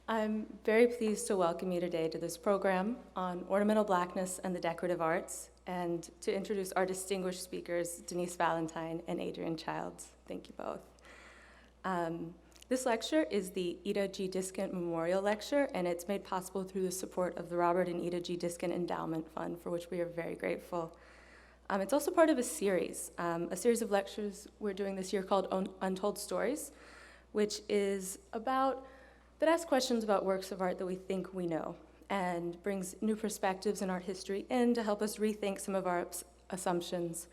I'm very pleased to welcome you today to this program on ornamental blackness and the decorative arts, and to introduce our distinguished speakers, Denise Valentine and Adrienne Childs. Thank you both. This lecture is the Eda G. Diskant Memorial Lecture, and it's made possible through the support of the Robert and Eda G. Diskant Endowment Fund, for which we are very grateful. It's also part of a series of lectures we're doing this year called Untold Stories, which is that asks questions about works of art that we think we know, and brings new perspectives in art history in to help us rethink some of our assumptions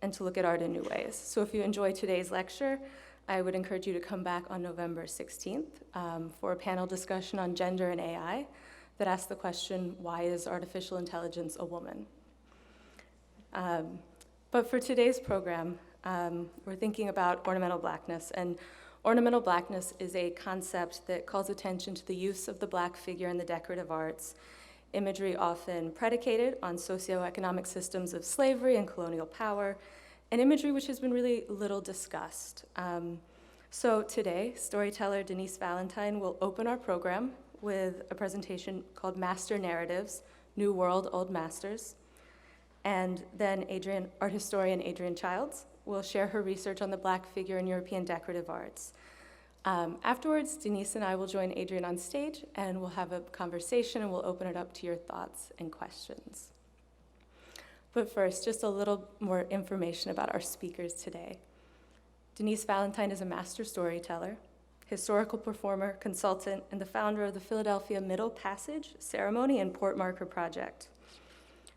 and to look at art in new ways. So if you enjoy today's lecture, I would encourage you to come back on November 16th for a panel discussion on gender and AI that asks the question, why is artificial intelligence a woman? But for today's program, we're thinking about ornamental blackness, and ornamental blackness is a concept that calls attention to the use of the black figure in the decorative arts, imagery often predicated on socio-economic systems of slavery and colonial power, an imagery which has been really little discussed. So today, storyteller Denise Valentine will open our program with a presentation called Master Narratives, New World, Old Masters. And then art historian Adrienne Childs will share her research on the black figure in European decorative arts. Afterwards, Denise and I will join Adrienne on stage, and we'll have a conversation, and we'll open it up to your thoughts and questions. But first, just a little more information about our speakers today. Denise Valentine is a master storyteller, historical performer, consultant, and the founder of the Philadelphia Middle Passage Ceremony and Port Marker Project.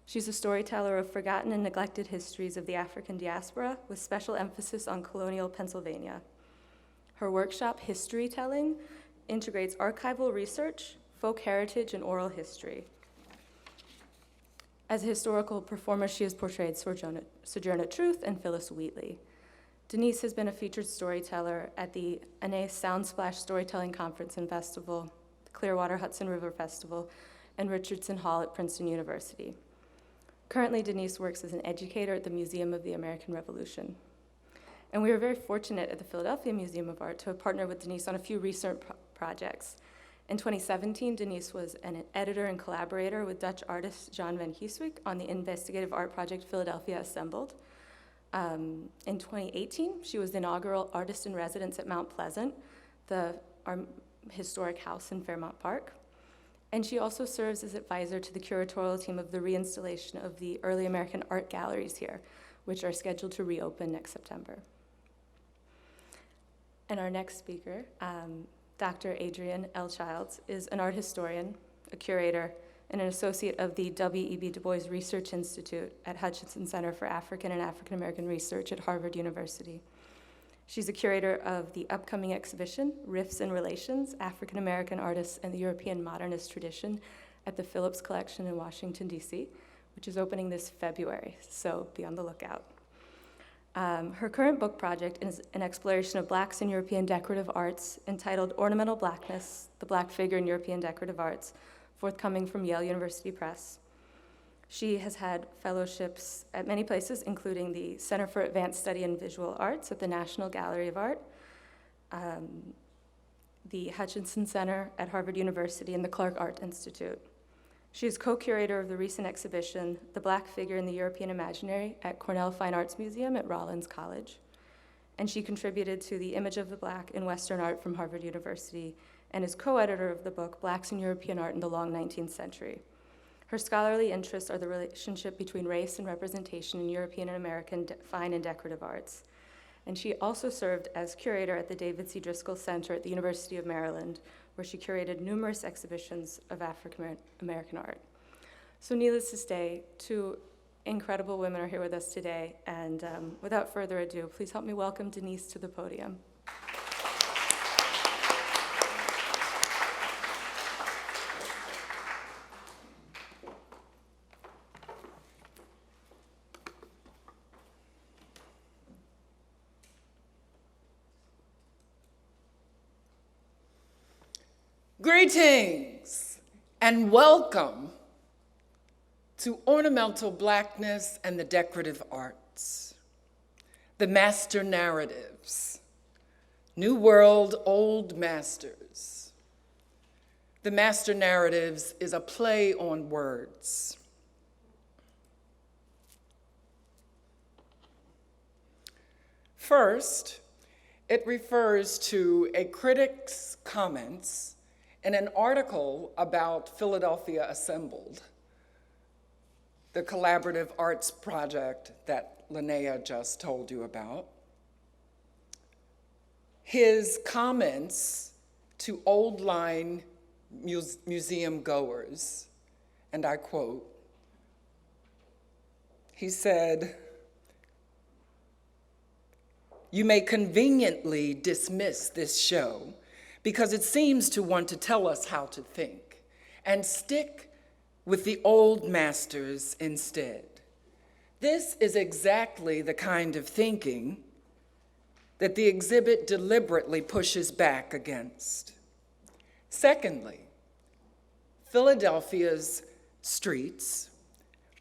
She's a storyteller of forgotten and neglected histories of the African diaspora, with special emphasis on colonial Pennsylvania. Her workshop, History Telling, integrates archival research, folk heritage, and oral history. As a historical performer, she has portrayed Sojourner Truth and Phyllis Wheatley. Denise has been a featured storyteller at the Anais Soundsplash Storytelling Conference and Festival, the Clearwater Hudson River Festival, and Richardson Hall at Princeton University. Currently, Denise works as an educator at the Museum of the American Revolution. And we are very fortunate at the Philadelphia Museum of Art to have partnered with Denise on a few recent projects. In 2017, Denise was an editor and collaborator with Dutch artist Jan van Heeswijk on the investigative art project Philadelphia Assembled. In 2018, she was the inaugural artist in residence at Mount Pleasant, our historic house in Fairmount Park. And she also serves as advisor to the curatorial team of the reinstallation of the early American art galleries here, which are scheduled to reopen next September. And our next speaker, Dr. Adrienne L. Childs, is an art historian, a curator, and an associate of the W.E.B. Du Bois Research Institute at Hutchins Center for African and African American Research at Harvard University. She's a curator of the upcoming exhibition, Rifts and Relations, African American Artists and the European Modernist Tradition at the Phillips Collection in Washington, D.C., which is opening this February, so be on the lookout. Her current book project is an exploration of Blacks in European decorative arts entitled Ornamental Blackness, the Black Figure in European Decorative Arts, forthcoming from Yale University Press. She has had fellowships at many places, including the Center for Advanced Study in Visual Arts at the National Gallery of Art, the Hutchins Center at Harvard University, and the Clark Art Institute. She is co-curator of the recent exhibition, The Black Figure in the European Imaginary, at Cornell Fine Arts Museum at Rollins College. And she contributed to The Image of the Black in Western Art from Harvard University, and is co-editor of the book, Blacks in European Art in the Long 19th Century. Her scholarly interests are the relationship between race and representation in European and American fine and decorative arts. And she also served as curator at the David C. Driscoll Center at the University of Maryland, where she curated numerous exhibitions of African American art. So needless to say, two incredible women are here with us today, and without further ado, please help me welcome Denise to the podium. Greetings and welcome to Ornamental Blackness and the Decorative Arts, the Master Narratives, New World, Old Masters. The Master Narratives is a play on words. First, it refers to a critic's comments in an article about Philadelphia Assembled, the collaborative arts project that Linnea just told you about. His comments to Old Line museum goers, and I quote, he said, "You may conveniently dismiss this show because it seems to want to tell us how to think, and stick with the old masters instead. This is exactly the kind of thinking that the exhibit deliberately pushes back against. Secondly, Philadelphia's streets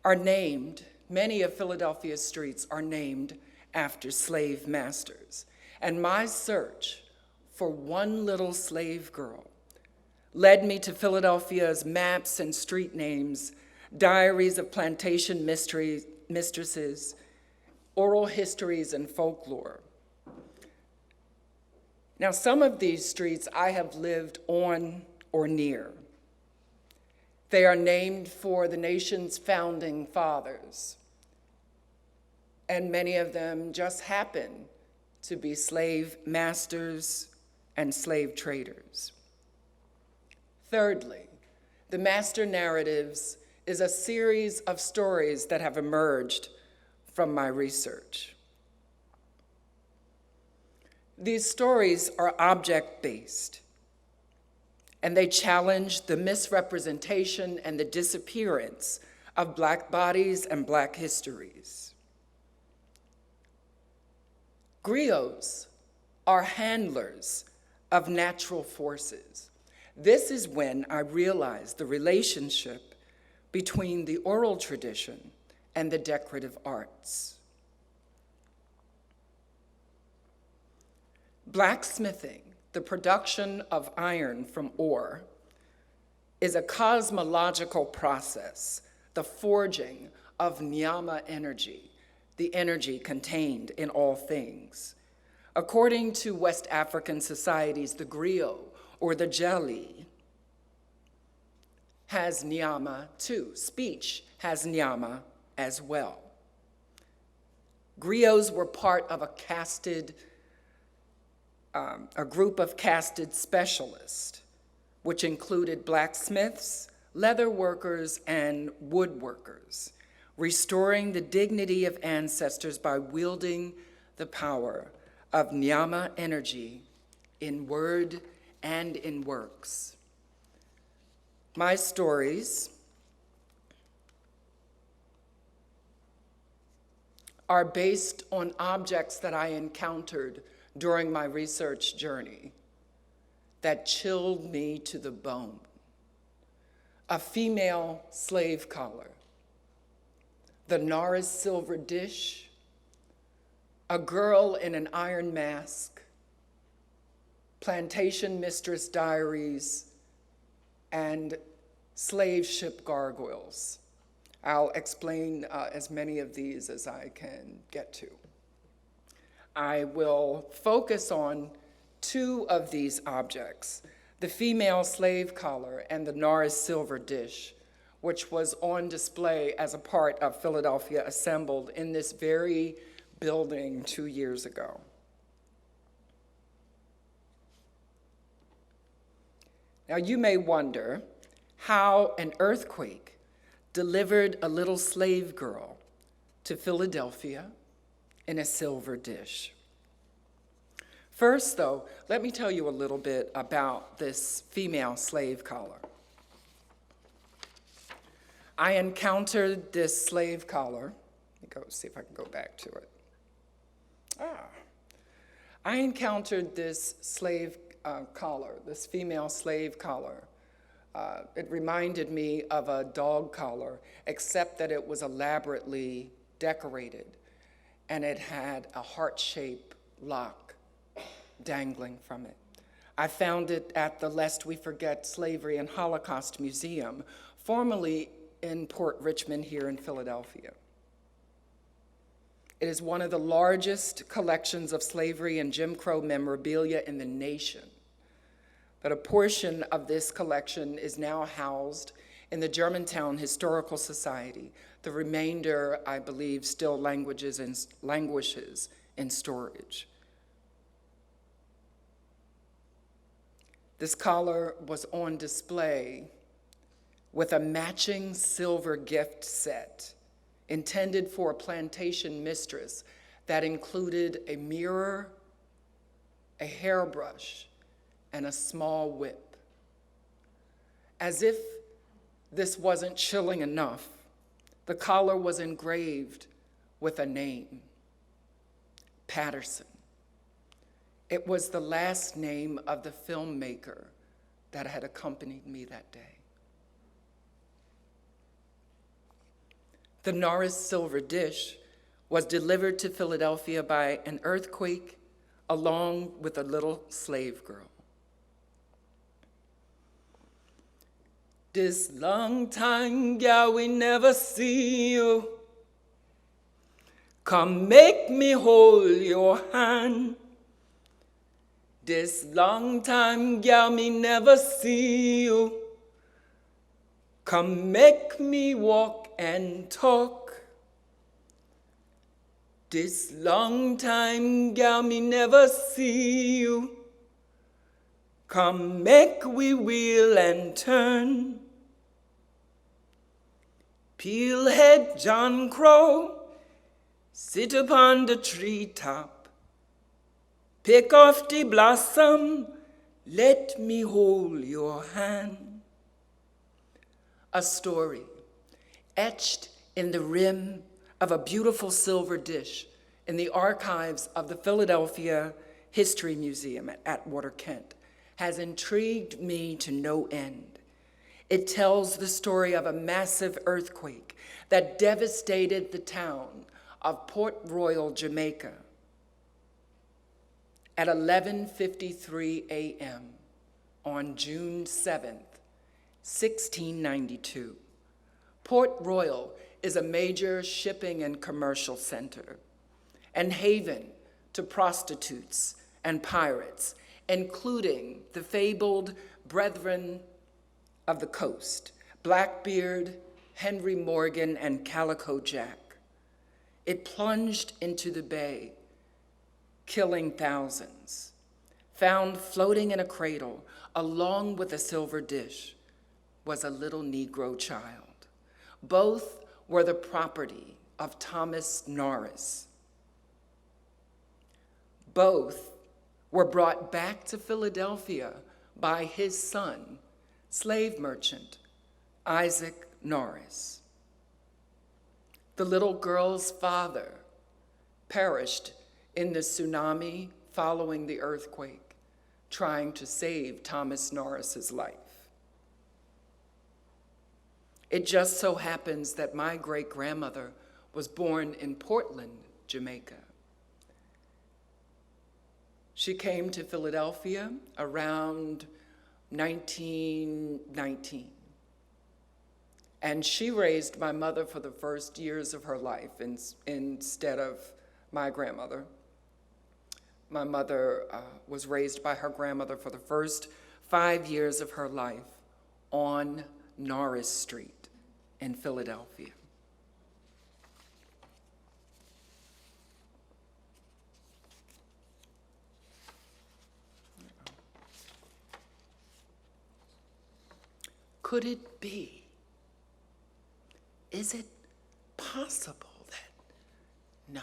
are named, many of Philadelphia's streets are named after slave masters. And my search for one little slave girl led me to Philadelphia's maps and street names, diaries of plantation mistresses, oral histories, and folklore. Now, some of these streets I have lived on or near. They are named for the nation's founding fathers, and many of them just happen to be slave masters and slave traders. Thirdly, the Master Narratives is a series of stories that have emerged from my research. These stories are object-based, and they challenge the misrepresentation and the disappearance of Black bodies and Black histories. Griots are handlers of natural forces. This is when I realized the relationship between the oral tradition and the decorative arts. Blacksmithing, the production of iron from ore, is a cosmological process, the forging of nyama energy, the energy contained in all things. According to West African societies, the griot, or the jelly, has nyama too. Speech has nyama as well. Griots were part of a group of casted specialists, which included blacksmiths, leather workers, and woodworkers, restoring the dignity of ancestors by wielding the power of nyama energy in word and in works. My stories are based on objects that I encountered during my research journey that chilled me to the bone. A female slave collar, the Norris silver dish, a girl in an iron mask, plantation mistress diaries, and slave ship gargoyles. I'll explain as many of these as I can get to. I will focus on two of these objects, the female slave collar and the Norris silver dish, which was on display as a part of Philadelphia Assembled in this very building 2 years ago. Now you may wonder how an earthquake delivered a little slave girl to Philadelphia in a silver dish. First, though, let me tell you a little bit about this female slave collar. I encountered this slave collar. Let me go see if I can go back to it. I encountered this slave collar, this female slave collar. It reminded me of a dog collar, except that it was elaborately decorated, and it had a heart-shaped lock dangling from it. I found it at the Lest We Forget Slavery and Holocaust Museum, formerly in Port Richmond here in Philadelphia. It is one of the largest collections of slavery and Jim Crow memorabilia in the nation. But a portion of this collection is now housed in the Germantown Historical Society. The remainder, I believe, still languishes in storage. This collar was on display with a matching silver gift set intended for a plantation mistress that included a mirror, a hairbrush, and a small whip. As if this wasn't chilling enough, the collar was engraved with a name, Patterson. It was the last name of the filmmaker that had accompanied me that day. The Norris silver dish was delivered to Philadelphia by an earthquake along with a little slave girl. This long time, gal, we never see you. Come make me hold your hand. This long time, gal, me never see you. Come make me walk and talk. This long time, gal, me never see you. Come make we wheel and turn. Peelhead John Crow, sit upon the treetop. Pick off the blossom, let me hold your hand. A story etched in the rim of a beautiful silver dish in the archives of the Philadelphia History Museum at Atwater, Kent, has intrigued me to no end. It tells the story of a massive earthquake that devastated the town of Port Royal, Jamaica at 11:53 a.m. on June 7th, 1692. Port Royal is a major shipping and commercial center and haven to prostitutes and pirates, including the fabled Brethren of the Coast, Blackbeard, Henry Morgan, and Calico Jack. It plunged into the bay, killing thousands. Found floating in a cradle, along with a silver dish, was a little Negro child. Both were the property of Thomas Norris. Both were brought back to Philadelphia by his son, slave merchant Isaac Norris. The little girl's father perished in the tsunami following the earthquake, trying to save Thomas Norris's life. It just so happens that my great-grandmother was born in Portland, Jamaica. She came to Philadelphia around 1919. And she raised my mother for the first years of her life instead of my grandmother. My mother was raised by her grandmother for the first 5 years of her life on Norris Street in Philadelphia. Could it be? Is it possible that? No,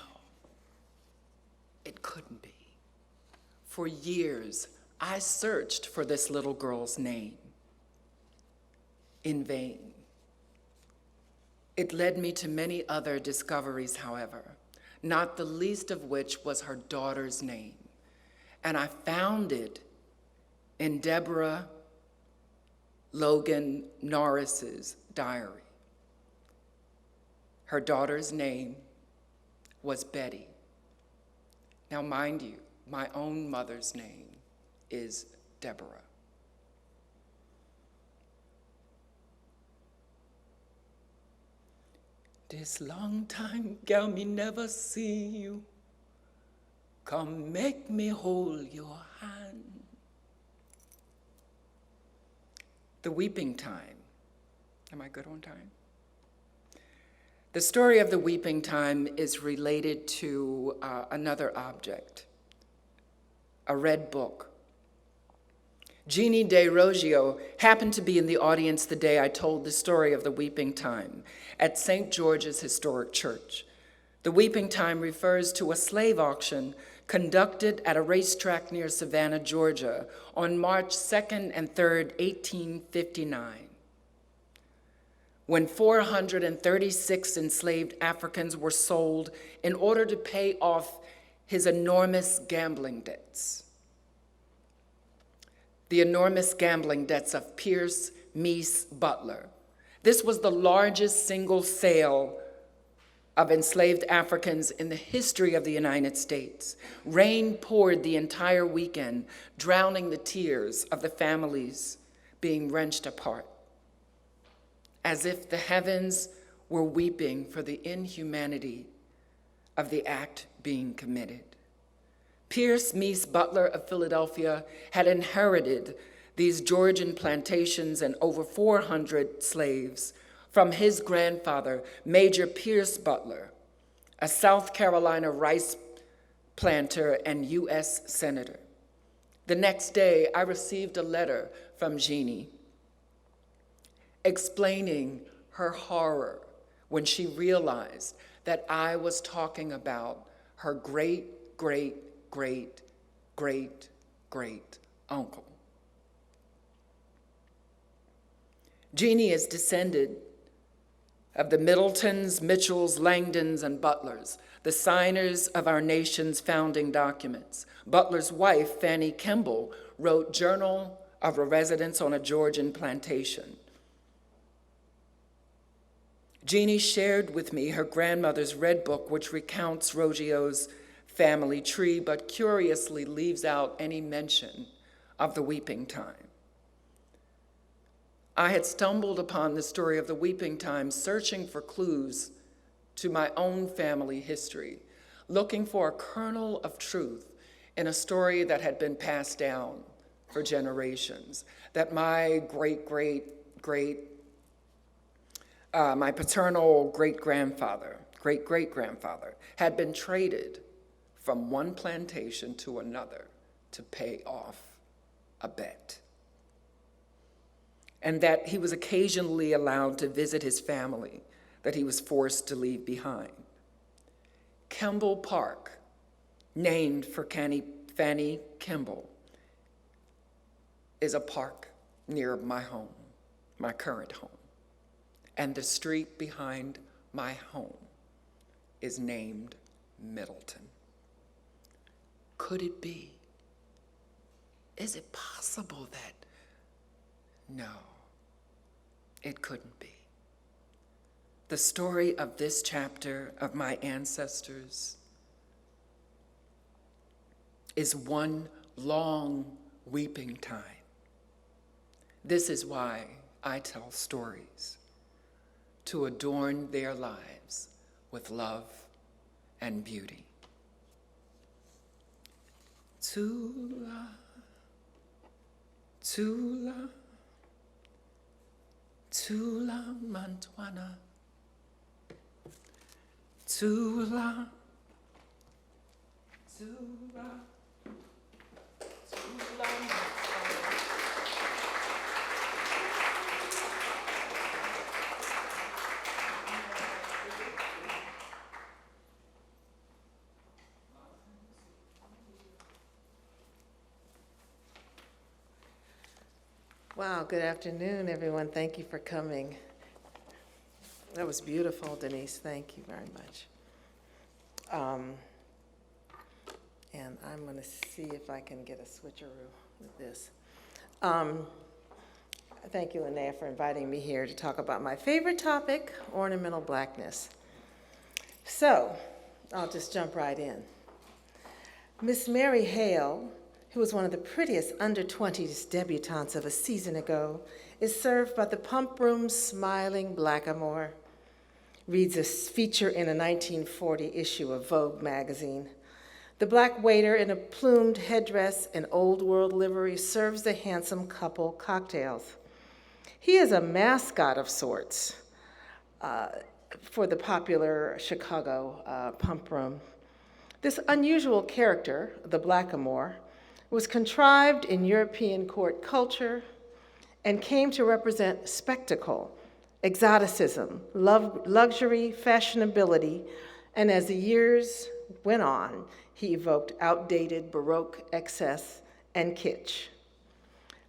it couldn't be. For years, I searched for this little girl's name in vain. It led me to many other discoveries, however, not the least of which was her daughter's name. And I found it in Deborah Logan Norris's diary. Her daughter's name was Betty. Now, mind you, my own mother's name is Deborah. This long time, gal, me never see you. Come make me hold your hand. The Weeping Time. Am I good on time? The story of the Weeping Time is related to another object, a red book. Jeannie de Roggio happened to be in the audience the day I told the story of the Weeping Time at St. George's Historic Church. The Weeping Time refers to a slave auction conducted at a racetrack near Savannah, Georgia on March 2nd and 3rd, 1859. When 436 enslaved Africans were sold in order to pay off his enormous gambling debts. The enormous gambling debts of Pierce Meese Butler. This was the largest single sale of enslaved Africans in the history of the United States. Rain poured the entire weekend, drowning the tears of the families being wrenched apart, as if the heavens were weeping for the inhumanity of the act being committed. Pierce Meese Butler of Philadelphia had inherited these Georgian plantations and over 400 slaves from his grandfather, Major Pierce Butler, a South Carolina rice planter and U.S. Senator. The next day, I received a letter from Jeannie explaining her horror when she realized that I was talking about her great, great, great, great, great uncle. Jeannie is descended of the Middletons, Mitchells, Langdons, and Butlers, the signers of our nation's founding documents. Butler's wife, Fanny Kimball, wrote Journal of a Residence on a Georgian Plantation. Jeannie shared with me her grandmother's red book, which recounts Roggio's family tree, but curiously leaves out any mention of the Weeping Time. I had stumbled upon the story of the Weeping Time searching for clues to my own family history, looking for a kernel of truth in a story that had been passed down for generations, that my my paternal great-great-grandfather had been traded from one plantation to another to pay off a bet, and that he was occasionally allowed to visit his family that he was forced to leave behind. Kimball Park, named for Fanny Kimball, is a park near my home, my current home. And the street behind my home is named Middleton. Could it be? Is it possible that? No, it couldn't be. The story of this chapter of my ancestors is one long weeping time. This is why I tell stories, to adorn their lives with love and beauty. Tula, Tula, Tula Mantuana, Tula, Tula, Tula Mantuana. Wow, good afternoon, everyone. Thank you for coming. That was beautiful, Denise. Thank you very much. And I'm going to see if I can get a switcheroo with this. Thank you, Linnea, for inviting me here to talk about my favorite topic, ornamental blackness. So, I'll just jump right in. Miss Mary Hale who was one of the prettiest under-20s debutantes of a season ago, is served by the pump room's smiling Blackamoor. Reads a feature in a 1940 issue of Vogue magazine. The black waiter in a plumed headdress and old world livery serves the handsome couple cocktails. He is a mascot of sorts for the popular Chicago pump room. This unusual character, the Blackamoor, was contrived in European court culture and came to represent spectacle, exoticism, luxury, fashionability, and as the years went on, he evoked outdated Baroque excess and kitsch.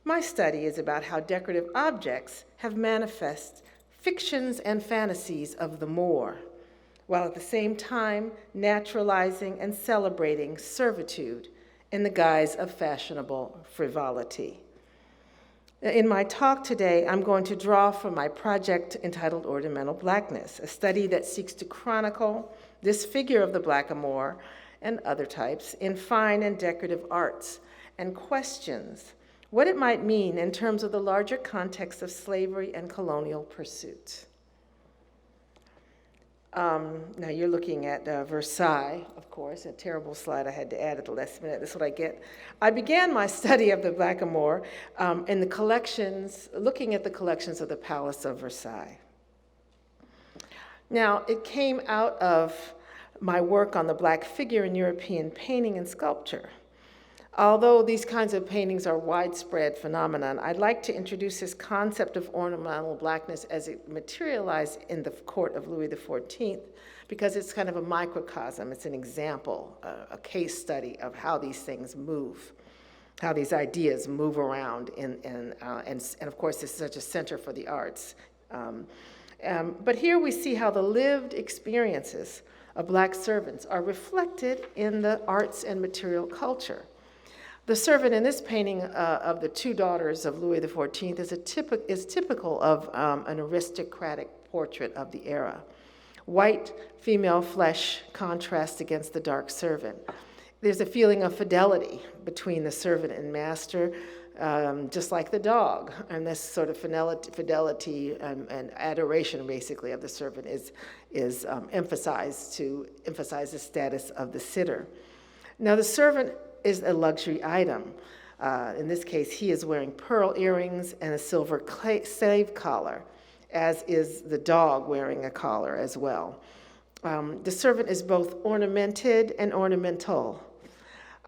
My study is about how decorative objects have manifest fictions and fantasies of the Moor, while at the same time naturalizing and celebrating servitude in the guise of fashionable frivolity. In my talk today, I'm going to draw from my project entitled Ornamental Blackness, a study that seeks to chronicle this figure of the Blackamoor and other types in fine and decorative arts, and questions what it might mean in terms of the larger context of slavery and colonial pursuits. Now you're looking at Versailles, of course, a terrible slide I had to add at the last minute. This is what I get. I began my study of the Blackamoor in the collections, looking at the collections of the Palace of Versailles. Now, it came out of my work on the black figure in European painting and sculpture. Although these kinds of paintings are widespread phenomenon, I'd like to introduce this concept of ornamental blackness as it materialized in the court of Louis XIV, because it's kind of a microcosm, it's an example, a case study of how these things move, how these ideas move around, and of course this is such a center for the arts. But here we see how the lived experiences of black servants are reflected in the arts and material culture. The servant in this painting of the two daughters of Louis XIV is typical of an aristocratic portrait of the era. White female flesh contrasts against the dark servant. There's a feeling of fidelity between the servant and master, just like the dog. And this sort of fidelity and adoration, basically, of the servant is emphasized to emphasize the status of the sitter. Now, the servant is a luxury item. In this case, he is wearing pearl earrings and a silver slave collar, as is the dog wearing a collar as well. The servant is both ornamented and ornamental.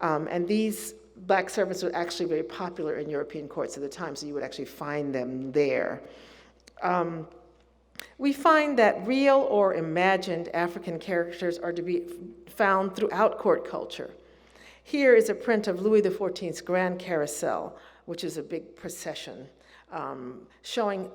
And these black servants were actually very popular in European courts at the time, so you would actually find them there. We find that real or imagined African characters are to be found throughout court culture. Here is a print of Louis XIV's Grand Carousel, which is a big procession, showing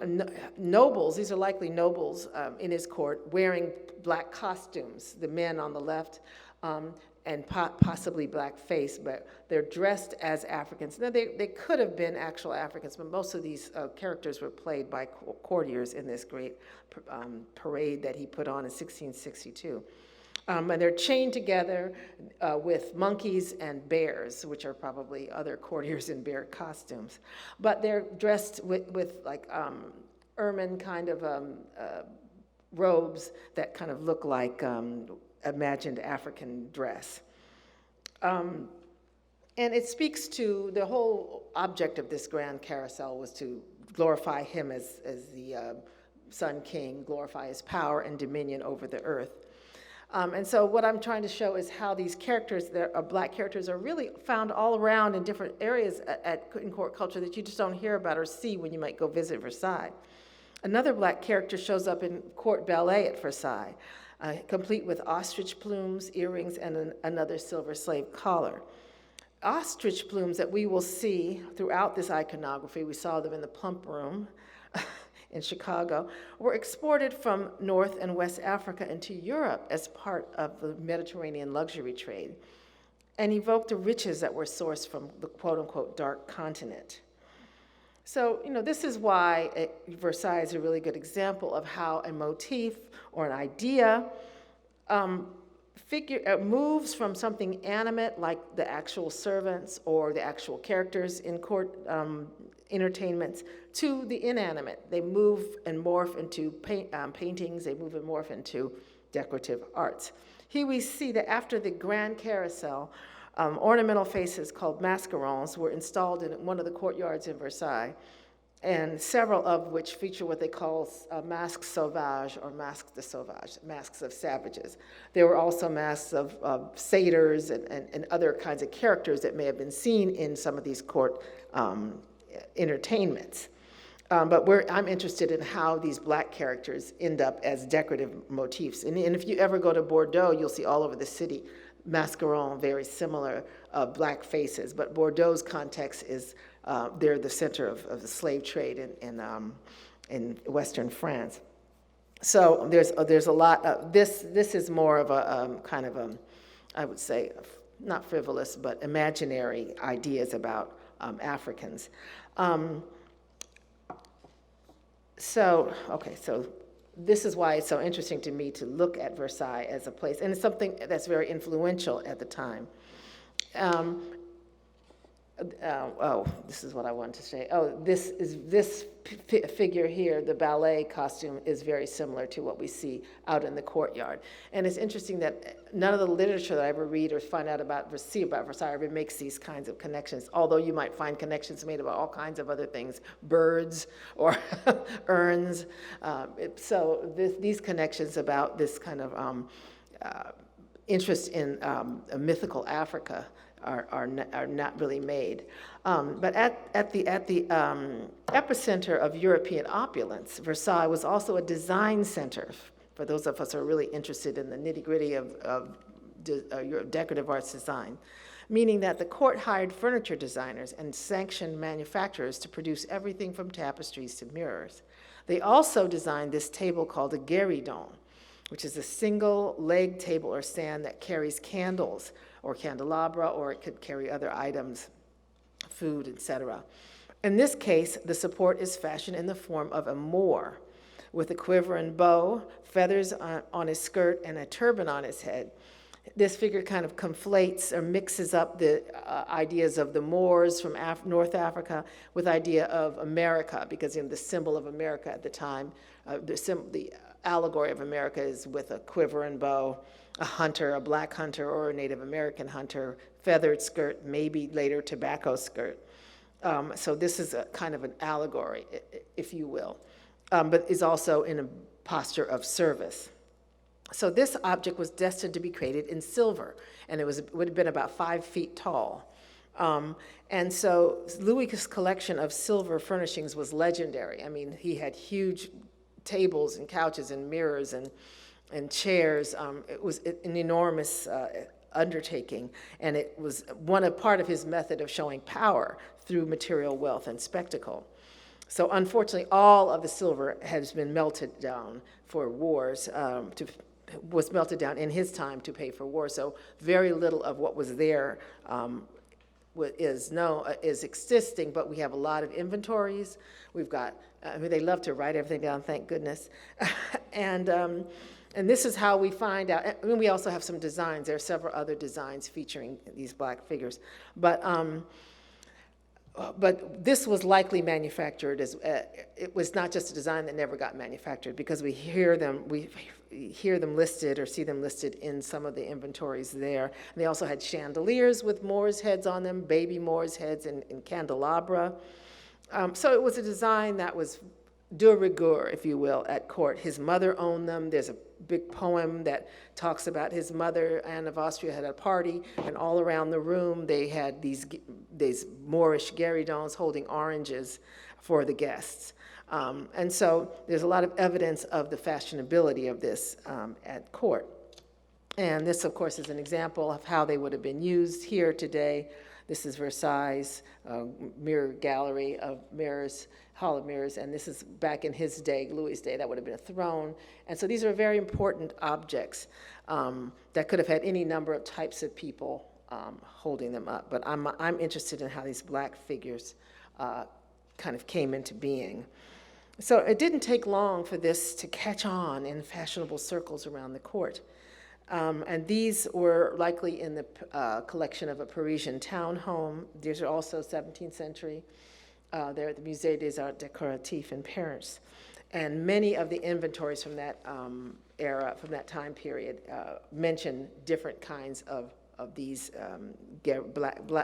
nobles, these are likely nobles in his court, wearing black costumes, the men on the left, and possibly blackface, but they're dressed as Africans. Now, they could have been actual Africans, but most of these characters were played by courtiers in this great parade that he put on in 1662. And they're chained together with monkeys and bears, which are probably other courtiers in bear costumes. But they're dressed with like ermine kind of robes that kind of look like imagined African dress. And it speaks to the whole object of this grand carousel was to glorify him as the Sun King, glorify his power and dominion over the earth. And so what I'm trying to show is how these characters, that are black characters, are really found all around in different areas in court culture that you just don't hear about or see when you might go visit Versailles. Another black character shows up in court ballet at Versailles, complete with ostrich plumes, earrings, and another silver slave collar. Ostrich plumes that we will see throughout this iconography, we saw them in the pump room in Chicago, were exported from North and West Africa into Europe as part of the Mediterranean luxury trade, and evoked the riches that were sourced from the quote-unquote dark continent. So, this is why Versailles is a really good example of how a motif or an idea moves from something animate like the actual servants or the actual characters in court entertainments to the inanimate. They move and morph into paintings, they move and morph into decorative arts. Here we see that after the grand carousel, ornamental faces called mascarons were installed in one of the courtyards in Versailles, and several of which feature what they call masques sauvages or masques de sauvage, masks of savages. There were also masks of satyrs and other kinds of characters that may have been seen in some of these court entertainments. But I'm interested in how these black characters end up as decorative motifs. And if you ever go to Bordeaux, you'll see all over the city mascarons, very similar black faces. But Bordeaux's context is they're the center of the slave trade in Western France. So there's a lot of, this is more of a kind of I would say, not frivolous, but imaginary ideas about Africans. So this is why it's so interesting to me to look at Versailles as a place, and it's something that's very influential at the time. This is what I wanted to say. This figure here, the ballet costume, is very similar to what we see out in the courtyard. And it's interesting that none of the literature that I ever read or find out about Versailles ever makes these kinds of connections, although you might find connections made about all kinds of other things, birds or urns. These connections about this kind of interest in a mythical Africa are not really made. But at the epicenter of European opulence, Versailles was also a design center for those of us who are really interested in the nitty-gritty of decorative arts design, meaning that the court hired furniture designers and sanctioned manufacturers to produce everything from tapestries to mirrors. They also designed this table called a guéridon, which is a single leg table or stand that carries candles or candelabra, or it could carry other items, food, etc. In this case, the support is fashioned in the form of a Moor with a quiver and bow, feathers on his skirt, and a turban on his head. This figure kind of conflates or mixes up the ideas of the Moors from North Africa with the idea of America, because the symbol of America at the time, the allegory of America is with a quiver and bow, a hunter, a black hunter or a Native American hunter, feathered skirt, maybe later tobacco skirt. So this is a kind of an allegory, if you will, but is also in a posture of service. So this object was destined to be created in silver, and it would have been about 5 feet tall. And so Louis's collection of silver furnishings was legendary. I mean, he had huge tables and couches and mirrors and chairs. It was an enormous undertaking, and it was part of his method of showing power through material wealth and spectacle. So unfortunately, all of the silver has been melted down for wars, was melted down in his time to pay for war. So very little of what was there is existing, but we have a lot of inventories. We've got, they love to write everything down, thank goodness. And this is how we find out. And we also have some designs. There are several other designs featuring these black figures. But this was likely manufactured it was not just a design that never got manufactured, because we hear them listed or see them listed in some of the inventories there. And they also had chandeliers with Moors' heads on them, baby Moors' heads in candelabra. So it was a design that was de rigueur, if you will, at court. His mother owned them. There's a big poem that talks about his mother, Anne of Austria, had a party, and all around the room they had these Moorish guéridons holding oranges for the guests. And so there's a lot of evidence of the fashionability of this at court. And this, of course, is an example of how they would have been used here today. This is Versailles' mirror gallery of mirrors, hall of mirrors, and this is back in his day, Louis' day, that would have been a throne. And so these are very important objects that could have had any number of types of people holding them up. But I'm interested in how these black figures kind of came into being. So it didn't take long for this to catch on in fashionable circles around the court. And these were likely in the collection of a Parisian townhome. These are also 17th century. They're at the Musée des Arts Décoratifs in Paris. And many of the inventories from that era, from that time period, mention different kinds of these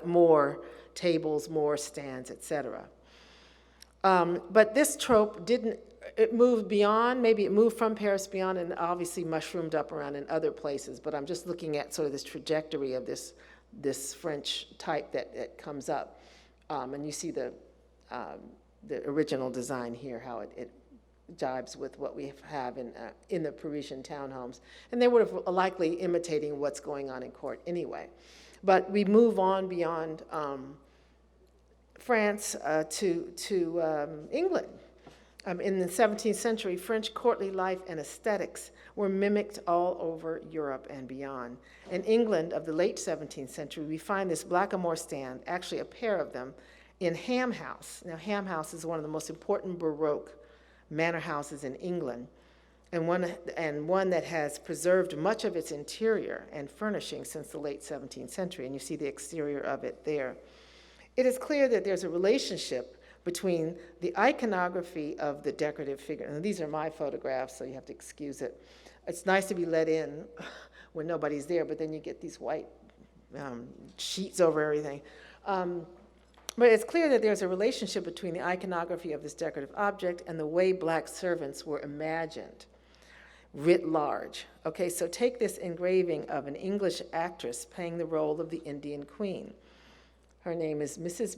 more tables, more stands, etc. But this trope didn't, it moved beyond, maybe it moved from Paris beyond and obviously mushroomed up around in other places, but I'm just looking at sort of this trajectory of this French type that comes up. And you see the original design here, how it jibes with what we have in the Parisian townhomes. And they would have likely imitating what's going on in court anyway. But we move on beyond France to England. In the 17th century, French courtly life and aesthetics were mimicked all over Europe and beyond. In England of the late 17th century, we find this Blackamoor stand, actually a pair of them, in Ham House. Now, Ham House is one of the most important Baroque manor houses in England, and one that has preserved much of its interior and furnishing since the late 17th century, and you see the exterior of it there. It is clear that there's a relationship between the iconography of the decorative figure, and these are my photographs, so you have to excuse it. It's nice to be let in when nobody's there, but then you get these white sheets over everything. But it's clear that there's a relationship between the iconography of this decorative object and the way black servants were imagined, writ large. Okay, so take this engraving of an English actress playing the role of the Indian queen. Her name is Mrs.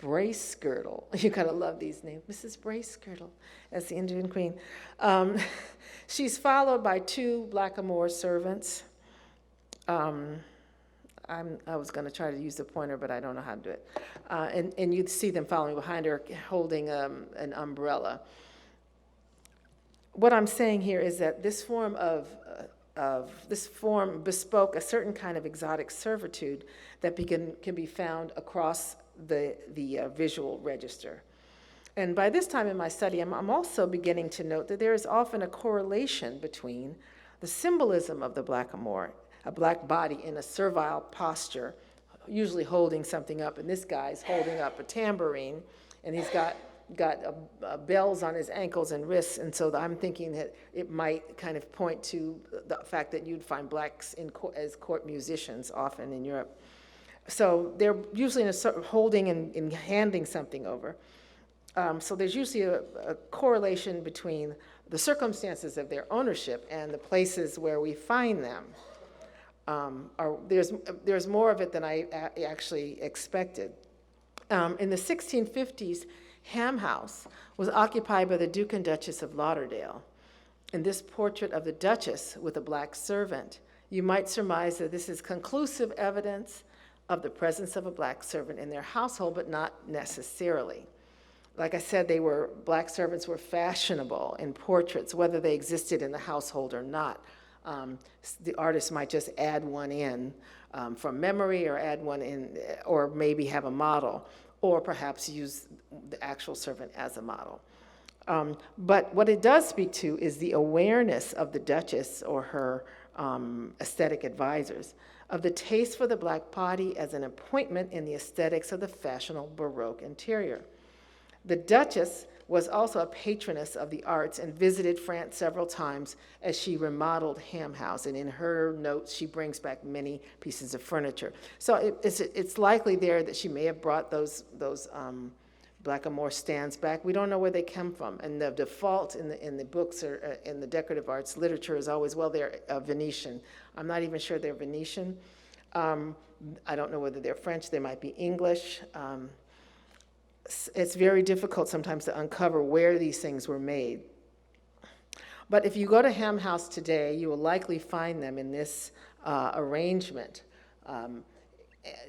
Bracegirdle. You gotta love these names. Mrs. Bracegirdle as the Indian queen. She's followed by two Blackamoor servants. I was going to try to use the pointer, but I don't know how to do it. And you'd see them following behind her, holding an umbrella. What I'm saying here is that this form bespoke a certain kind of exotic servitude that can be found across the visual register. And by this time in my study, I'm also beginning to note that there is often a correlation between the symbolism of the Blackamoor, a black body in a servile posture, usually holding something up, and this guy's holding up a tambourine, and he's got bells on his ankles and wrists, and so I'm thinking that it might kind of point to the fact that you'd find blacks as court musicians often in Europe. So they're usually in a sort of holding and handing something over. So there's usually a correlation between the circumstances of their ownership and the places where we find them. There's more of it than I actually expected. In the 1650s, Ham House was occupied by the Duke and Duchess of Lauderdale. In this portrait of the Duchess with a black servant, you might surmise that this is conclusive evidence of the presence of a black servant in their household, but not necessarily. Like I said, black servants were fashionable in portraits, whether they existed in the household or not. The artist might just add one in from memory, or add one in, or maybe have a model, or perhaps use the actual servant as a model. But what it does speak to is the awareness of the Duchess or her aesthetic advisors of the taste for the black body as an appointment in the aesthetics of the fashionable Baroque interior. The Duchess was also a patroness of the arts and visited France several times as she remodeled Ham House. And in her notes, she brings back many pieces of furniture. So it's likely there that she may have brought those Blackamoor stands back. We don't know where they come from. And the default in the books or in the decorative arts literature is always, well, they're Venetian. I'm not even sure they're Venetian. I don't know whether they're French. They might be English. It's very difficult sometimes to uncover where these things were made. But if you go to Ham House today, you will likely find them in this arrangement.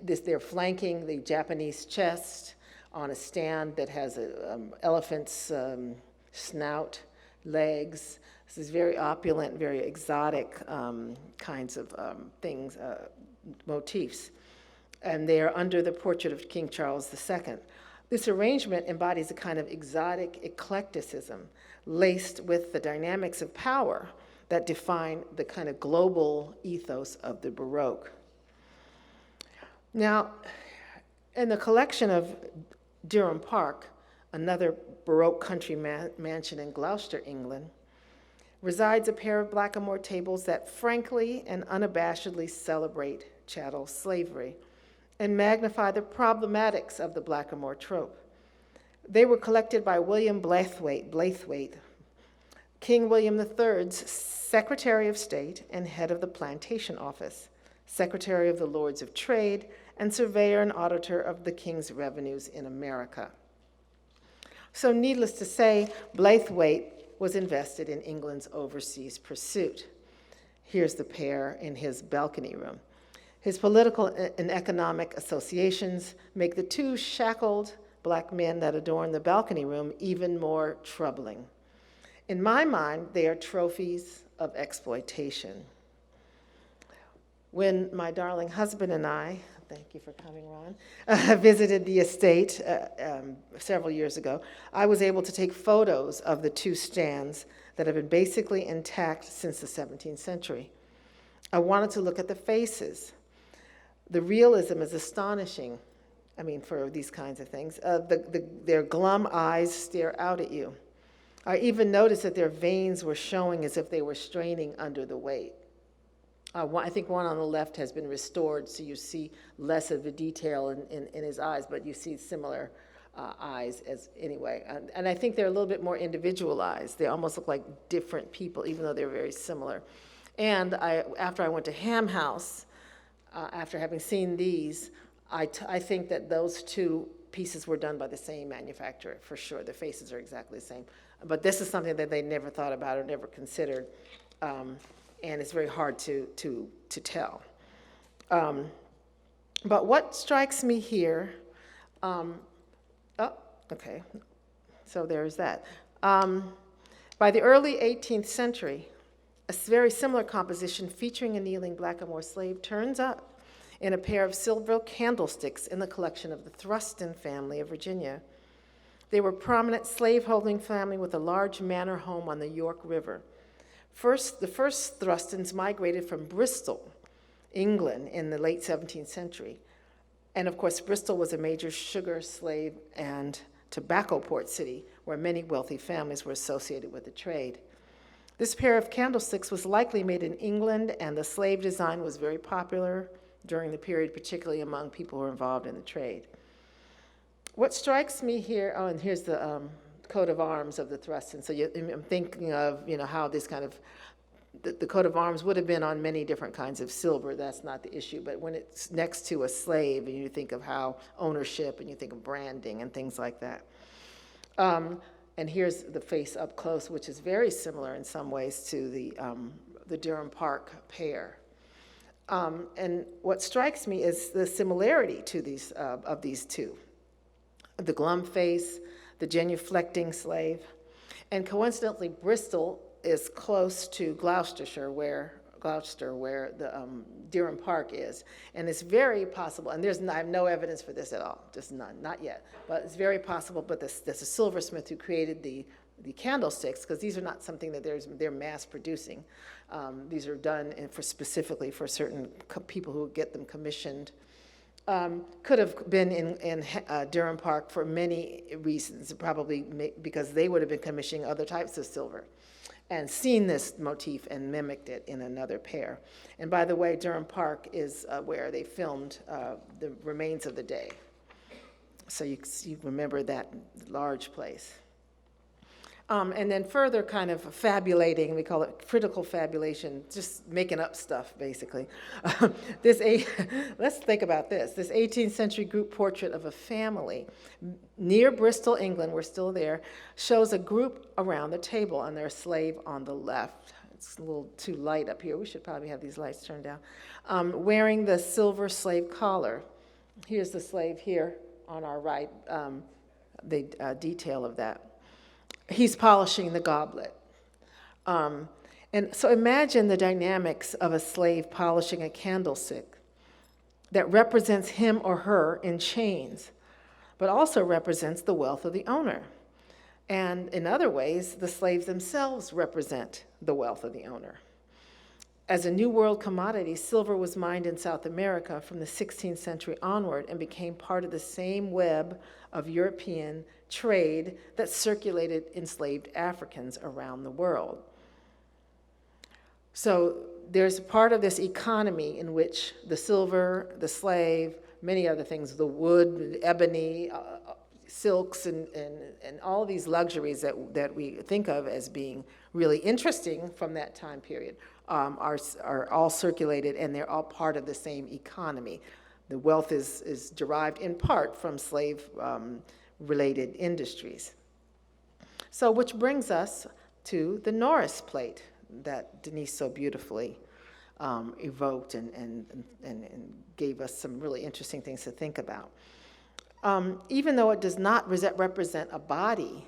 They're flanking the Japanese chest on a stand that has an elephant's snout, legs. This is very opulent, very exotic kinds of things, motifs. And they are under the portrait of King Charles II. This arrangement embodies a kind of exotic eclecticism laced with the dynamics of power that define the kind of global ethos of the Baroque. Now, in the collection of Durham Park, another Baroque country mansion in Gloucester, England, resides a pair of Blackamoor tables that frankly and unabashedly celebrate chattel slavery and magnify the problematics of the Blackamoor trope. They were collected by William Blaithwaite, King William III's Secretary of State and head of the Plantation Office, Secretary of the Lords of Trade, and surveyor and auditor of the King's revenues in America. So needless to say, Blaithwaite was invested in England's overseas pursuit. Here's the pair in his balcony room. His political and economic associations make the two shackled Black men that adorn the balcony room even more troubling. In my mind, they are trophies of exploitation. When my darling husband and I, thank you for coming, Ron, visited the estate several years ago, I was able to take photos of the two stands that have been basically intact since the 17th century. I wanted to look at the faces. The realism is astonishing, for these kinds of things. Their glum eyes stare out at you. I even noticed that their veins were showing as if they were straining under the weight. I think one on the left has been restored, so you see less of the detail in his eyes, but you see similar eyes anyway. And I think they're a little bit more individualized. They almost look like different people, even though they're very similar. And after I went to Ham House, after having seen these, I think that those two pieces were done by the same manufacturer, for sure. The faces are exactly the same. But this is something that they never thought about or never considered. And it's very hard to tell. But what strikes me here, okay, so there's that. By the early 18th century, a very similar composition featuring a kneeling Blackamoor slave turns up in a pair of silver candlesticks in the collection of the Thruston family of Virginia. They were a prominent slaveholding family with a large manor home on the York River. The first Thrustons migrated from Bristol, England, in the late 17th century. And of course, Bristol was a major sugar, slave, and tobacco port city where many wealthy families were associated with the trade. This pair of candlesticks was likely made in England, and the slave design was very popular during the period, particularly among people who were involved in the trade. What strikes me here, and here's the coat of arms of the Thruston. So I'm thinking of, how this kind of, the coat of arms would have been on many different kinds of silver. That's not the issue. But when it's next to a slave, and you think of how ownership, and you think of branding and things like that. And here's the face up close, which is very similar in some ways to the Durham Park pair. And what strikes me is the similarity to these of these two. The glum face, the genuflecting slave. And coincidentally, Bristol is close to Gloucester, where the Durham Park is. And it's very possible, and I have no evidence for this at all, just none, not yet. But it's very possible, but there's a silversmith who created the candlesticks, because these are not something that they're mass producing. These are done specifically for certain people who get them commissioned. Could have been in Durham Park for many reasons, probably because they would have been commissioning other types of silver and seen this motif and mimicked it in another pair. And by the way, Durham Park is where they filmed The Remains of the Day. So you remember that large place. And then further kind of fabulating, we call it critical fabulation, just making up stuff, basically. Let's think about this. This 18th century group portrait of a family near Bristol, England, we're still there, shows a group around the table and their slave on the left. It's a little too light up here. We should probably have these lights turned down. Wearing the silver slave collar. Here's the slave here on our right, the detail of that. He's polishing the goblet. And so imagine the dynamics of a slave polishing a candlestick that represents him or her in chains, but also represents the wealth of the owner. And in other ways, the slaves themselves represent the wealth of the owner. As a New World commodity, silver was mined in South America from the 16th century onward and became part of the same web of European trade that circulated enslaved Africans around the world. So there's part of this economy in which the silver, the slave, many other things, the wood, ebony, silks, and all these luxuries that we think of as being really interesting from that time period are all circulated, and they're all part of the same economy. The wealth is derived in part from slave-related industries. So which brings us to the Norris plate that Denise so beautifully evoked and gave us some really interesting things to think about. Even though it does not represent a body,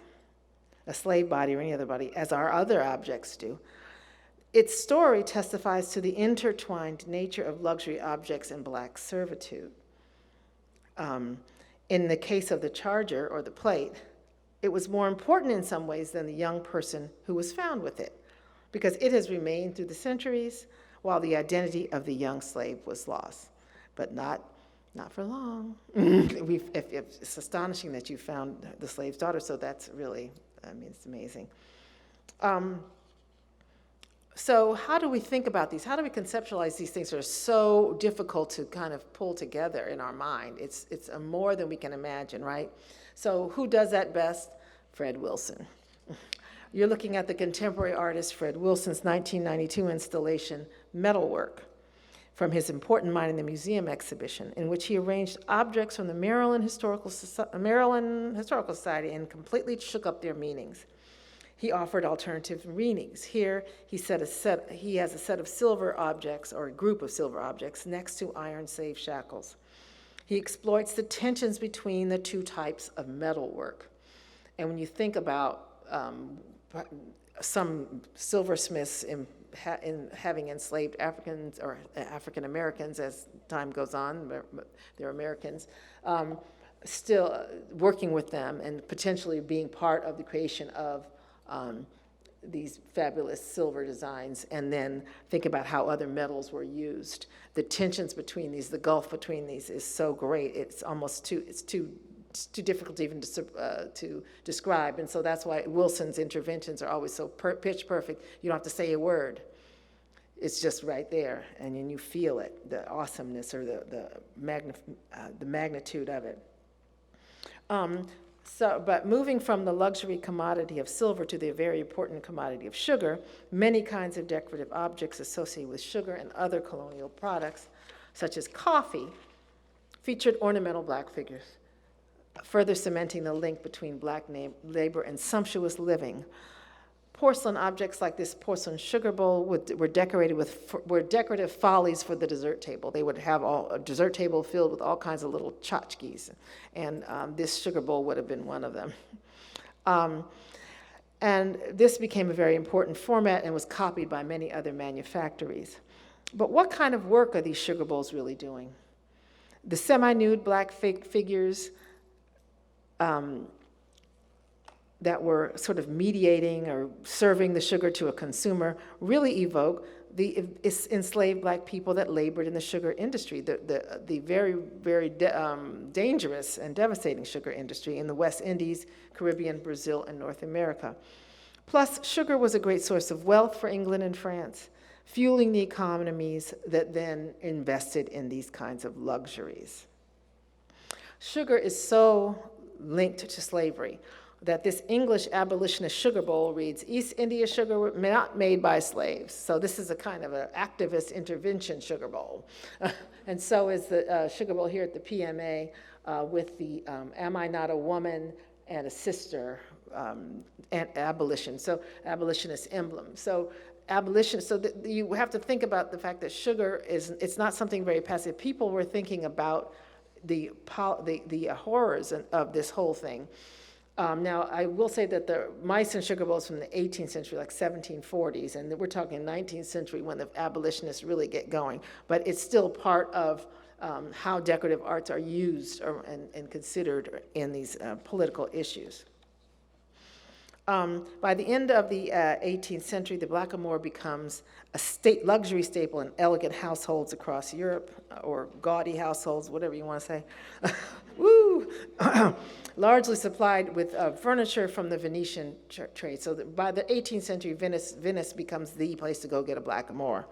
a slave body or any other body, as our other objects do, its story testifies to the intertwined nature of luxury objects in Black servitude. In the case of the charger or the plate, it was more important in some ways than the young person who was found with it, because it has remained through the centuries while the identity of the young slave was lost, but not for long. It's astonishing that you found the slave's daughter, so that's really, it's amazing. So how do we think about these? How do we conceptualize these things that are so difficult to kind of pull together in our mind? It's more than we can imagine, right? So who does that best? Fred Wilson. You're looking at the contemporary artist Fred Wilson's 1992 installation, Metalwork, from his Important Mind in the Museum exhibition, in which he arranged objects from the Maryland Historical Society and completely shook up their meanings. He offered alternative readings. Here, he has a set of silver objects, or a group of silver objects, next to iron slave shackles. He exploits the tensions between the two types of metalwork. And when you think about some silversmiths in having enslaved Africans or African Americans as time goes on, they're Americans, still working with them and potentially being part of the creation of these fabulous silver designs, and then think about how other metals were used. The tensions between these, the gulf between these is so great, it's almost too difficult even to describe, and so that's why Wilson's interventions are always so pitch perfect. You don't have to say a word. It's just right there, and then you feel it, the awesomeness or the magnitude of it. But moving from the luxury commodity of silver to the very important commodity of sugar, many kinds of decorative objects associated with sugar and other colonial products, such as coffee, featured ornamental black figures, further cementing the link between black labor and sumptuous living. Porcelain objects like this porcelain sugar bowl were decorative follies for the dessert table. They would have a dessert table filled with all kinds of little tchotchkes, and this sugar bowl would have been one of them. And this became a very important format and was copied by many other manufactories. But what kind of work are these sugar bowls really doing? The semi-nude black figures that were sort of mediating or serving the sugar to a consumer really evoke the enslaved black people that labored in the sugar industry, the very, very dangerous and devastating sugar industry in the West Indies, Caribbean, Brazil, and North America. Plus, sugar was a great source of wealth for England and France, fueling the economies that then invested in these kinds of luxuries. Sugar is so linked to slavery that this English abolitionist sugar bowl reads, East India sugar not made by slaves. So this is a kind of an activist intervention sugar bowl. And so is the sugar bowl here at the PMA with the Am I Not a Woman and a Sister and abolition, so abolitionist emblem. So abolition, so you have to think about the fact that sugar it's not something very passive. People were thinking about the horrors of this whole thing. Now, I will say that the mice and sugar bowls from the 18th century, like 1740s, and we're talking 19th century when the abolitionists really get going, but it's still part of how decorative arts are used and considered in these political issues. By the end of the 18th century, the Blackamoor becomes a luxury staple in elegant households across Europe, or gaudy households, whatever you want to say. Woo! Largely supplied with furniture from the Venetian trade. So by the 18th century, Venice becomes the place to go get a Blackamoor.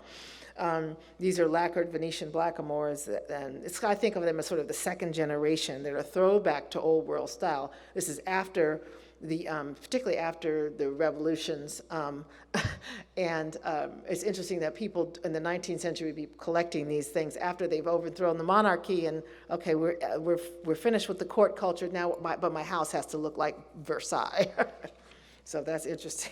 These are lacquered Venetian blackamoors, and I think of them as sort of the second generation. They're a throwback to old world style. This is after particularly after the revolutions, and it's interesting that people in the 19th century would be collecting these things after they've overthrown the monarchy, and okay, we're finished with the court culture now, but my house has to look like Versailles. So that's interesting.